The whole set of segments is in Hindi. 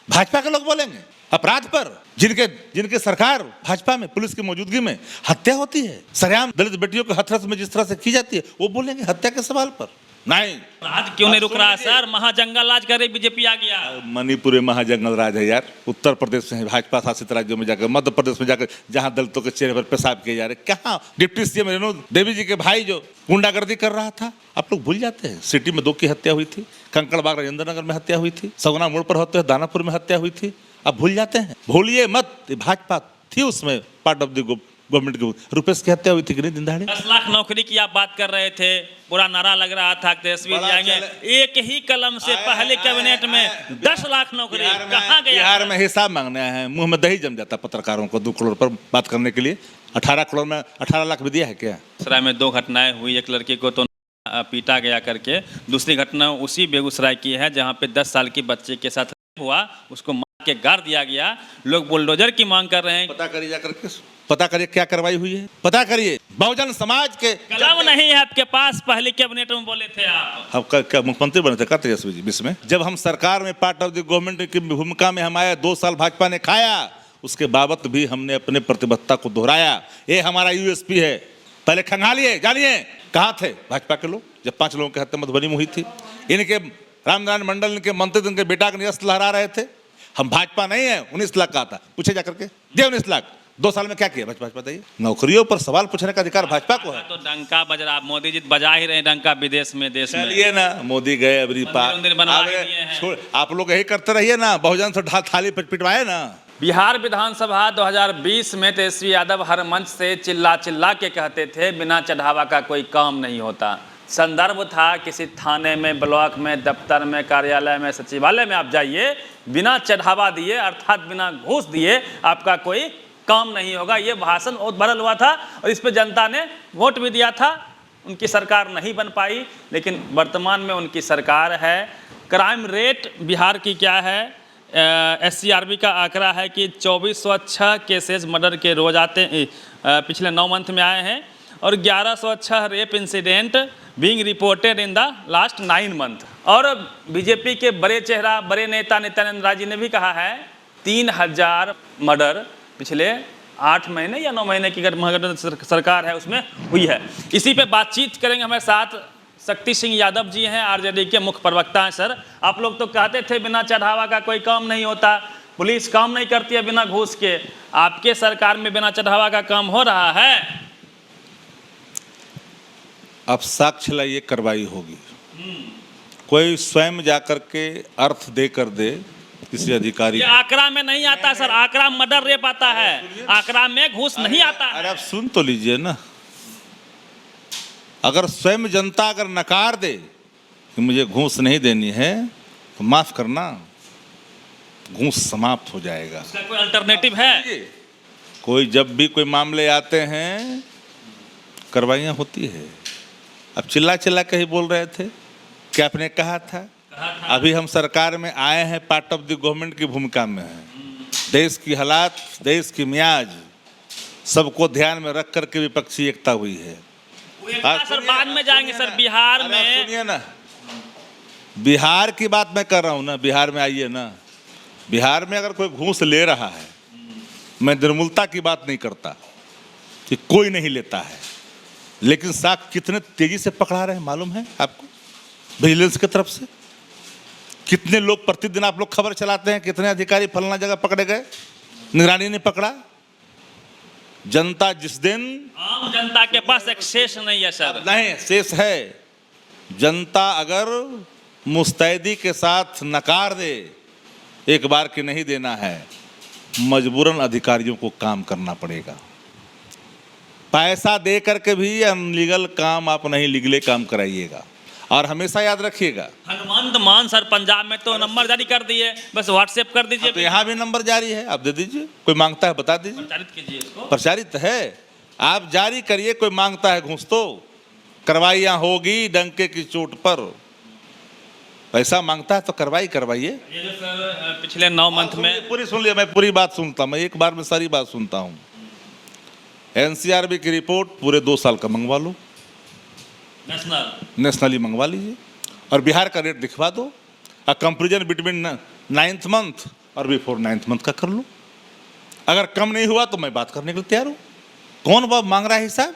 भाजपा के लोग बोलेंगे अपराध पर, जिनके सरकार भाजपा में पुलिस की मौजूदगी में हत्या होती है, सरेआम दलित बेटियों को हथरस में जिस तरह से की जाती है, वो बोलेंगे हत्या के सवाल पर नहीं। आज क्यों नहीं रुक रहा है सर? महाजंगल राज करे बीजेपी आ गया। मणिपुर में महाजंगल राज है यार, उत्तर प्रदेश में भाजपा शासित राज्यों में जाकर, मध्य प्रदेश में जाकर जहां दलितों के चेहरे पर पेशाब किए जा रहे, कहाँ डिप्टी सीएम रेणु देवी जी के भाई जो गुंडागर्दी कर रहा था, आप लोग भूल जाते हैं। सिटी में 2 की हत्या हुई थी, कंकड़बाग राजेंद्र नगर में हत्या हुई थी, सगुना मोड़ पर होते हुए दानापुर में हत्या हुई थी, आप भूल जाते हैं। भूलिए मत, भाजपा थी उसमें, पार्ट ऑफ द गवर्नमेंट के। रुपेश की हत्या हुई थी कि नहीं दिन दहाड़े? 10 लाख नौकरी की आप बात कर रहे थे, पूरा नारा लग रहा था तेजस्वी जाएंगे, एक ही कलम से पहले कैबिनेट में 10 लाख नौकरी कहाँ गया? बिहार में हिसाब मांगने आए हैं, मुंह में दही जम जाता पत्रकारों को 2 करोड़ पर बात करने के लिए। 18 करोड़ में 18 लाख भी दिया है क्या? बेगूसराय में 2 घटनाएं हुई, एक लड़की को तो पीटा गया करके, दूसरी घटना उसी बेगूसराय की है जहाँ पे 10 साल की बच्चे के साथ हुआ, उसको मार के गाड़ दिया गया। लोग बुलडोजर की मांग कर रहे हैं। पता करिए जाकर के, पता करिए क्या कार्रवाई हुई है, पता करिए। बहुजन समाज के कलम नहीं है आपके पास, पहले कैबिनेट में बोले थे आप। अब क्या मुख्यमंत्री बने थे तेजस्वी जी बीच में? जब हम सरकार में पार्ट ऑफ द गवर्नमेंट की भूमिका में हम आए, 2 साल भाजपा ने खाया, उसके बाबत भी हमने अपने प्रतिबद्धता को दोहराया। ये हमारा यूएसपी है। पहले खंगालिए, जानिए कहाँ थे भाजपा के लोग जब 5 लोगों की हत्या मधुबनी में हुई थी। इनके रामनारायण मंडल, इनके मंत्री, इनके बेटा के नियस्त लहरा रहे थे। हम भाजपा नहीं है, 19 लाख का था, पूछे जाकर के, दे 19 लाख। 2 साल में क्या किया भाजपा? बताइए। नौकरियों पर सवाल पूछने का अधिकार भाजपा को है। तो डंका बज रहा, मोदी जी बजा ही रहे डंका विदेश में, देश में। चलिए ना, मोदी गए अबरी पार, आप लोग यही करते रहिए ना, बहुजन से थाली पिटवाए ना। बिहार विधानसभा 2020 में तेजस्वी यादव हर मंच से चिल्ला चिल्ला के कहते थे बिना चढ़ावा का कोई काम नहीं होता। संदर्भ था किसी थाने में, ब्लॉक में, दफ्तर में, कार्यालय में, सचिवालय में आप जाइए, बिना चढ़ावा दिए अर्थात बिना घूस दिए आपका कोई काम नहीं होगा। ये भाषण बहुत भरल हुआ था और इस पर जनता ने वोट भी दिया था। उनकी सरकार नहीं बन पाई, लेकिन वर्तमान में उनकी सरकार है। क्राइम रेट बिहार की क्या है? SCRB का आंकड़ा है कि 2406 केसेस मर्डर के रोज आते पिछले 9 मंथ में आए हैं और 1106 rape incident being reported in the last 9 month. और बीजेपी के बड़े चेहरा, बड़े नेता नित्यानंद राय जी ने भी कहा है 3000 मर्डर पिछले 8 महीने या 9 महीने की सरकार है उसमें हुई है। इसी पे बातचीत करेंगे। हमारे साथ शक्ति सिंह यादव जी हैं, RJD के मुख्य प्रवक्ता हैं। सर, आप लोग तो कहते थे बिना चढ़ावा का कोई काम नहीं होता, पुलिस काम नहीं करती है बिना घूस के। आपके सरकार में बिना चढ़ावा का काम हो रहा है? अब साक्ष्य लाइए, कार्रवाई होगी। कोई स्वयं जाकर के अर्थ दे कर दे किसी अधिकारी। ये आंकड़ा में नहीं आता सर, आंकड़ा मर्डर रेप आता है, आंकड़ा में घूस नहीं आता है। अरे आप सुन तो लीजिए ना। अगर स्वयं जनता अगर नकार दे कि मुझे घूस नहीं देनी है, तो माफ करना, घूस समाप्त हो जाएगा। इसका कोई अल्टरनेटिव है? कोई जब भी कोई मामले आते हैं, कार्रवाइयाँ होती है। अब चिल्ला चिल्ला के ही बोल रहे थे कि आपने कहा था। अभी हम सरकार में आए हैं, पार्ट ऑफ द गवर्नमेंट की भूमिका में है। देश की हालात, देश की मियाज सबको ध्यान में रख करके विपक्षी एकता हुई है। सर बाद में जाएंगे सर। बिहार में सुनिए ना, बिहार की बात मैं कर रहा हूँ ना। बिहार में आइए ना। बिहार में अगर कोई घूस ले रहा है, मैं निर्मूलता की बात नहीं करता कि कोई नहीं लेता है, लेकिन साख कितने तेजी से पकड़ा रहे हैं मालूम है आपको? विजिलेंस की तरफ से कितने लोग प्रतिदिन आप लोग खबर चलाते हैं, कितने अधिकारी फलाना जगह पकड़े गए, निगरानी ने पकड़ा। जनता जिस दिन, आम जनता के पास एक्सेस नहीं है सर। नहीं, शेष है। जनता अगर मुस्तैदी के साथ नकार दे, एक बार के नहीं देना है, मजबूरन अधिकारियों को काम करना पड़ेगा। पैसा दे करके भी अनलीगल काम आप नहीं, लीगले काम कराइएगा। और हमेशा याद रखिएगा, हनुमंत मान सर पंजाब में तो नंबर जारी कर दिए, बस व्हाट्सएप कर दीजिए। तो यहाँ भी नंबर जारी है, आप दे दीजिए। कोई मांगता है बता दीजिए, प्रचारित कीजिए इसको। प्रचारित है, आप जारी करिए। कोई मांगता है घूस तो कार्रवाइयाँ होगी डंके की चोट पर। पैसा मांगता है तो कार्रवाई करवाइए। ये जो सर पिछले 9 मंथ में पूरी सुन लिया, मैं पूरी बात सुनता हूँ, मैं एक बार में सारी बात सुनता हूँ। NCRB की रिपोर्ट पूरे 2 साल का मंगवा लो, नेशनली मंगवा लीजिए, और बिहार का रेट दिखवा दो। A comparison between 9th month और बिफोर 9th मंथ का कर लो। अगर कम नहीं हुआ तो मैं बात करने के लिए तैयार हूँ। कौन बाप मांग रहा है हिसाब?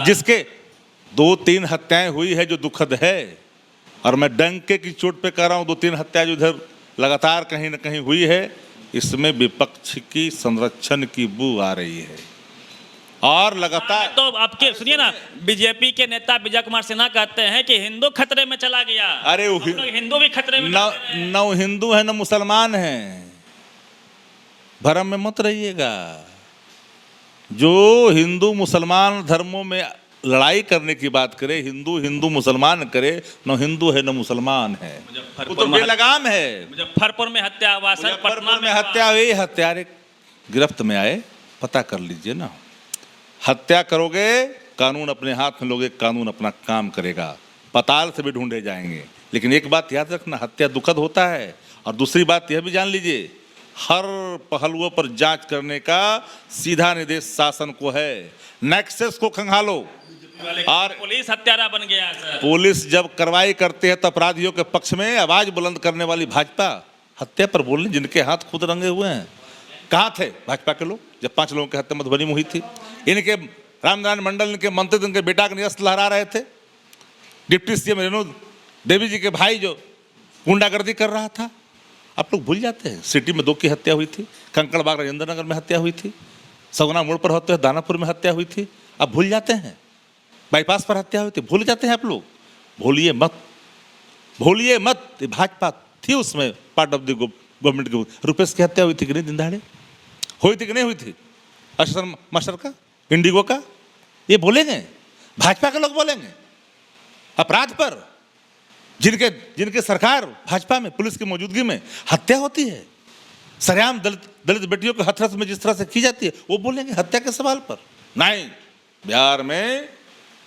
जिसके 2-3 हत्याएं हुई है जो दुखद है, और मैं डंके की चोट पे कह रहा हूँ 2-3 हत्या जो इधर लगातार कहीं ना कहीं हुई है, इसमें विपक्ष की संरक्षण की बू आ रही है। और लगातार तो आपके सुनिए ना, बीजेपी के नेता विजय कुमार सिन्हा कहते हैं कि हिंदू खतरे में चला गया। अरे वो हिंदू भी खतरे में न हिंदू है न मुसलमान है, भरम में मत रहिएगा। जो हिंदू मुसलमान धर्मों में लड़ाई करने की बात करे, हिंदू हिंदू मुसलमान करे, न हिंदू है न मुसलमान है, वो तो बेलगाम है। मुजफ्फरपुर में हत्या हुआ सर, पटना में हत्या हुई, हत्यारे गिरफ्त में आए, पता कर लीजिए ना। हत्या करोगे कानून अपने हाथ में लोगे, कानून अपना काम करेगा, पताल से भी ढूंढे जाएंगे। लेकिन एक बात याद रखना, हत्या दुखद होता है। और दूसरी बात यह भी जान लीजिए, हर पहलुओं पर जांच करने का सीधा निर्देश शासन को है। नेक्सस को खंगालो। और पुलिस हत्यारा बन गया सर। पुलिस जब कार्रवाई करते हैं तो अपराधियों के पक्ष में आवाज बुलंद करने वाली भाजपा हत्या पर बोलने, जिनके हाथ खुद रंगे हुए हैं। कहाँ थे भाजपा के लोग जब 5 लोगों की हत्या मधुबनी में हुई थी? इनके रामनारायण मंडल, इनके मंत्री, इनके बेटा के नियस्त लहरा रहे थे। डिप्टी सीएम रेणु देवी जी के भाई जो गुंडागर्दी कर रहा था। आप लोग भूल जाते हैं, सिटी में 2 की हत्या हुई थी, कंकड़बाग राजेंद्र नगर में हत्या हुई थी, सगुना मोड़ पर होते हुए दानापुर में हत्या हुई थी। आप भूल जाते हैं, बाईपास पर हत्या हुई थी, भूल जाते हैं आप लोग। भूलिए मत, भूलिए मत। भाजपा थी उसमें, पार्ट ऑफ द गवर्नमेंट की। रुपेश की हत्या हुई थी कि नहीं? दिन दहाड़े हुई थी कि नहीं हुई थी? अशरफ मास्टर का, इंडिगो का, ये बोलेंगे? भाजपा के लोग बोलेंगे अपराध पर, जिनके सरकार भाजपा में पुलिस की मौजूदगी में हत्या होती है, सरेआम दलित बेटियों के हथरस में जिस तरह से की जाती है, वो बोलेंगे हत्या के सवाल पर? नहीं। बिहार में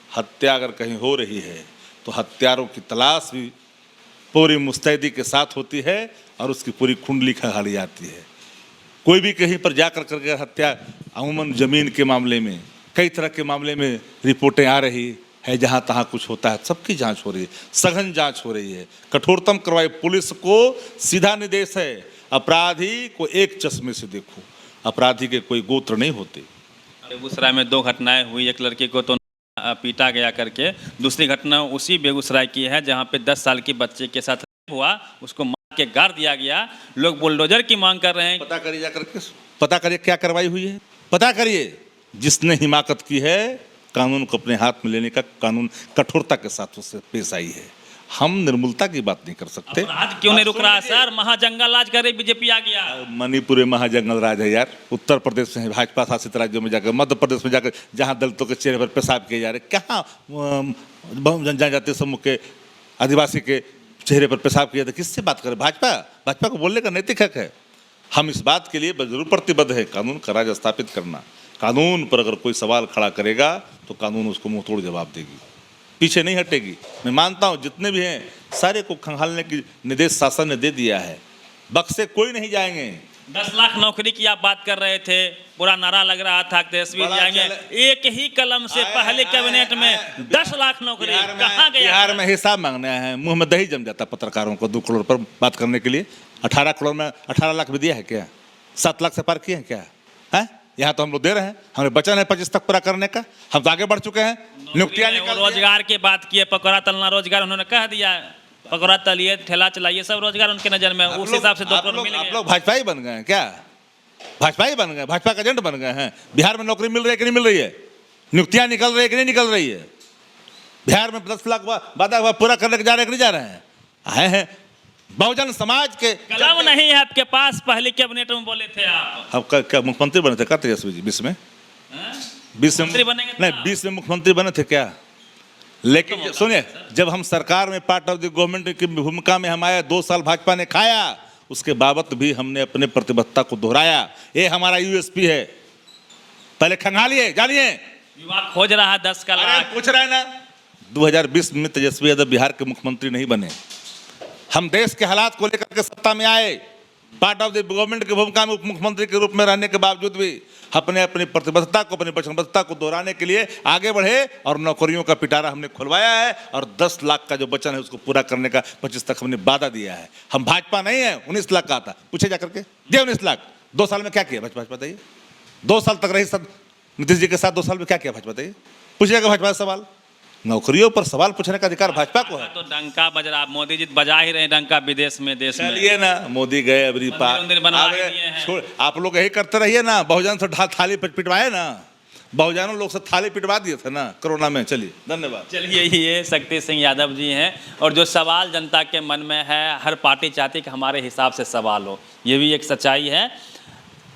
हत्या अगर कहीं हो रही है तो हत्यारों की तलाश भी पूरी मुस्तैदी के साथ होती है और उसकी पूरी कुंडली खंगाली जाती है। कोई भी कहीं पर जाकर करके हत्या, अमूमन जमीन के मामले में, कई तरह के मामले में रिपोर्टें आ रही है, जहाँ तहाँ कुछ होता है, सबकी जांच हो रही है, सघन जांच हो रही है, कठोरतम कार्रवाई। पुलिस को सीधा निर्देश है, अपराधी को एक चश्मे से देखो, अपराधी के कोई गोत्र नहीं होते। बेगूसराय में 2 घटनाएं हुई, एक लड़की को तो पीटा गया करके, दूसरी घटना उसी बेगूसराय की है जहाँ पे 10 साल की बच्चे के साथ हुआ, उसको मार के गाड़ दिया गया। लोग बुलडोजर की मांग कर रहे हैं। पता करिए जाकर के, पता करिए क्या कार्रवाई हुई है, पता करिए। जिसने हिमाकत की है, कानून को अपने हाथ में लेने का, कानून कठोरता के साथ उससे पेश आई है। हम निर्मूलता की बात नहीं कर सकते। आज क्यों नहीं रुक रहा सर? महाजंगल राज करे बीजेपी आ गया। मणिपुर में महाजंगल राज है यार, उत्तर प्रदेश में भाजपा शासित राज्यों में जाकर, मध्य प्रदेश में जाकर, जहाँ दलितों के चेहरे पर पेशाब किए जा रहे, कहाँ जनजातीय समूह के आदिवासी के चेहरे पर पेशाब किया था? किससे बात करें? भाजपा को बोलने का नैतिक हक है। हम इस बात के लिए जरूर प्रतिबद्ध है, कानून का राज स्थापित करना। कानून पर अगर कोई सवाल खड़ा करेगा तो कानून उसको मुंह तोड़ जवाब देगी, पीछे नहीं हटेगी। मैं मानता हूं जितने भी हैं सारे को खंगालने की निर्देश शासन ने दे दिया है, बक्से कोई नहीं जाएंगे। 10 लाख नौकरी की आप बात कर रहे थे, पूरा नारा लग रहा था तेजस्वी जाएंगे, एक ही कलम से पहले कैबिनेट में 10 लाख नौकरी कहाँ गया? बिहार में हिसाब मांगने आए हैं, मुंह में दही जम जाता पत्रकारों को 2 करोड़ पर बात करने के लिए। 18 करोड़ में 18 लाख भी दिया है क्या? 7 लाख से पार किए हैं क्या? है यहाँ तो हम लोग दे रहे हैं, हमें वचन है 25 तक पूरा करने का, हम तो आगे बढ़ चुके हैं। नियुक्तियां निकल, रोजगार की बात किए, पकौड़ा तलना रोजगार उन्होंने कह दिया, पकौड़ा तलिए, ठेला चलाइए, सब रोजगार उनके नजर में। उस हिसाब से 2 करोड़ मिल गए। आप लोग भाजपा ही बन गए हैं क्या? भाजपा ही बन गए, भाजपा का एजेंट बन गए हैं। बिहार में नौकरी मिल रही है कि नहीं मिल रही है? नियुक्तियां निकल रही है कि नहीं निकल रही है? बिहार में 10 लाख वादा हुआ पूरा करने के जा रहे हैं कि नहीं जा रहे हैं? आए हैं बहुजन समाज के। कलम नहीं है आपके पास, पहले कैबिनेट में बोले थे आप। अब क्या मुख्यमंत्री बने थे क्या तेजस्वी जी 20 में? 20 में नहीं, 20 में मुख्यमंत्री बने थे क्या? लेकिन सुनिए, जब हम सरकार में पार्ट ऑफ द गवर्नमेंट की भूमिका में हम आए, 2 साल भाजपा ने खाया, उसके बाबत भी हमने अपने प्रतिबद्धता को दोहराया। ये हमारा यूएसपी है। पहले खंगालिए, जानिए। विभाग खोज रहा है 10 का लाख। पूछ रहे ना, 2020 में तेजस्वी यादव बिहार के मुख्यमंत्री नहीं बने। हम देश के हालात को लेकर के सत्ता में आए, पार्ट ऑफ द गवर्नमेंट की भूमिका में उप मुख्यमंत्री के रूप में रहने के बावजूद भी अपने अपनी प्रतिबद्धता को, अपनी वचनबद्धता को दोहराने के लिए आगे बढ़े और नौकरियों का पिटारा हमने खुलवाया है और 10 लाख का जो वचन है उसको पूरा करने का 25 तक हमने वादा दिया है। हम भाजपा नहीं है, 19 लाख का आता, पूछे जाकर के, दिया 19 लाख। 2 साल में क्या किया भाजपा बताइए? 2 साल तक रही सब नीतीश जी के साथ, 2 साल में क्या किया भाजपा बताइए? पूछिएगा भाजपा से सवाल। नौकरियों पर सवाल पूछने का अधिकार भाजपा को है। तो डंका बज रहा, मोदी जी बजा ही रहे डंका विदेश में, देश में। चलिए ना, मोदी गए अबरी मंदिर बनवा ही दिए हैं। छोड़, आप लोग यही करते रहिए ना, बहुजन से थाली पिटवाए ना, बहुजनों लोग से थाली पिटवा दिए थे ना कोरोना में। चलिए, धन्यवाद। चलिए, ये शक्ति सिंह यादव जी हैं और जो सवाल जनता के मन में है, हर पार्टी चाहती है कि हमारे हिसाब से सवाल हो, ये भी एक सच्चाई है।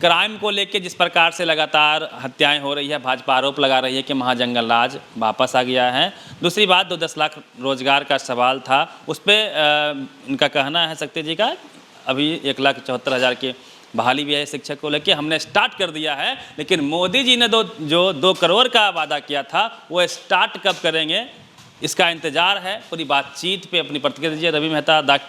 क्राइम को लेके जिस प्रकार से लगातार हत्याएं हो रही है, भाजपा आरोप लगा रही है कि महाजंगल राज वापस आ गया है। दूसरी बात, 10 लाख रोजगार का सवाल था, उस पर इनका कहना है शक्ति जी का, अभी 1,74,000 की बहाली भी है शिक्षक को लेके, हमने स्टार्ट कर दिया है। लेकिन मोदी जी ने 2 करोड़ का वादा किया था, वो स्टार्ट कब करेंगे, इसका इंतजार है। पूरी बातचीत पे अपनी प्रतिक्रिया दीजिए। रवि मेहता, दाग टीवी।